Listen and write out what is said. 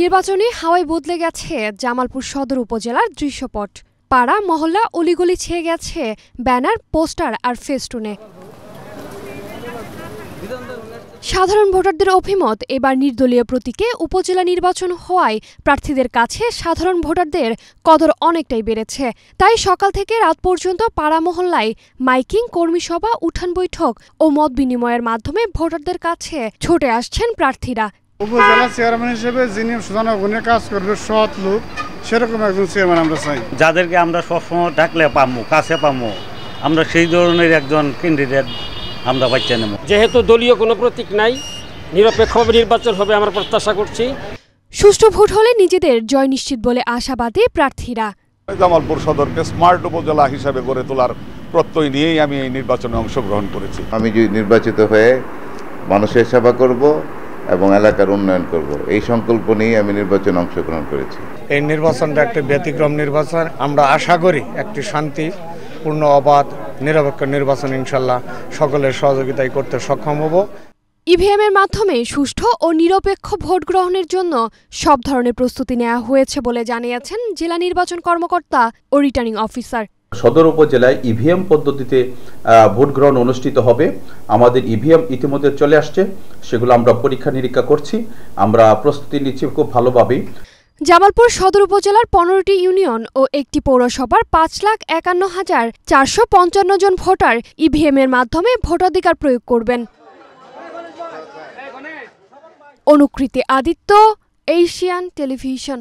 নির্বাচনী হাওয়ায় বদলে গেছে জামালপুর সদর উপজেলার দৃশ্যপট। পাড়া মহল্লা অলিগলি ছেয়ে গেছে ব্যানার, পোস্টার আর ফেস্টুনে। সাধারণ ভোটারদের অভিমত, এবার নির্দলীয় প্রতীকে উপজেলা নির্বাচন হওয়ায় প্রার্থীদের কাছে সাধারণ ভোটারদের কদর অনেকটাই বেড়েছে। তাই সকাল থেকে রাত পর্যন্ত পাড়া মহল্লায় মাইকিং, কর্মী সভা, উঠান বৈঠক ও মত বিনিময়ের মাধ্যমে ভোটারদের কাছে ছুটে আসছেন প্রার্থীরা। উপজেলা চেয়ারম্যান হিসেবে যিনি সুজানগুণে কাজ করবে, সৎ লোক, সেরকম একজন চেয়ারম্যান আমরা চাই। যাদেরকে আমরা সবসময় ডাকলে পাবো, কাছে পাবো, আমরা সেই ধরনের একজন ক্যান্ডিডেট আমরা বাচ্চা নেব। যেহেতু দলীয় কোনো প্রতীক নাই, নিরপেক্ষ নির্বাচন হবে আমরা প্রত্যাশা করছি। সুষ্ঠু ভোট হলে নিজেদের জয় নিশ্চিত বলে আশাবাদী প্রার্থীরা। জামালপুর সদরকে স্মার্ট উপজেলা হিসাবে গড়ে তোলার প্রত্যয় নিয়েই আমি এই নির্বাচনে অংশগ্রহণ করেছি। আমি যদি নির্বাচিত হয়ে মানুষের সেবা করব এবং এলাকার উন্নয়ন করব, এই সংকল্প নিয়ে আমি নির্বাচনে অংশগ্রহণ করেছি। এই নির্বাচনটা একটি ব্যতিক্রম নির্বাচন। আমরা আশা করি একটি শান্তিপূর্ণ, অবাধ, নিরপেক্ষ নির্বাচন ইনশাল্লাহ সকলের সহযোগিতায় করতে সক্ষম হব। ইভিএমের মাধ্যমে সুষ্ঠু ও নিরপেক্ষ ভোট গ্রহণের জন্য সব ধরনের প্রস্তুতি নেওয়া হয়েছে বলে জানিয়েছেন জেলা নির্বাচন কর্মকর্তা ও রিটার্নিং অফিসার। সদর উপজেলায় ইভিএম পদ্ধতিতে ভোট গ্রহণ অনুষ্ঠিত হবে। আমাদের ইভিএম ইতিমধ্যে চলে আসছে, সেগুলো আমরা পরীক্ষা নিরীক্ষা করছি, আমরা প্রস্তুতি নিচ্ছি খুব ভালোভাবেই। জামালপুর সদর উপজেলার 15টি ইউনিয়ন ও একটি পৌরসভার 5,51,455 জন ভোটার ইভিএমের মাধ্যমে ভোটাধিকার প্রয়োগ করবেন। অনুকৃতি আদিত্য, এশিয়ান টেলিভিশন।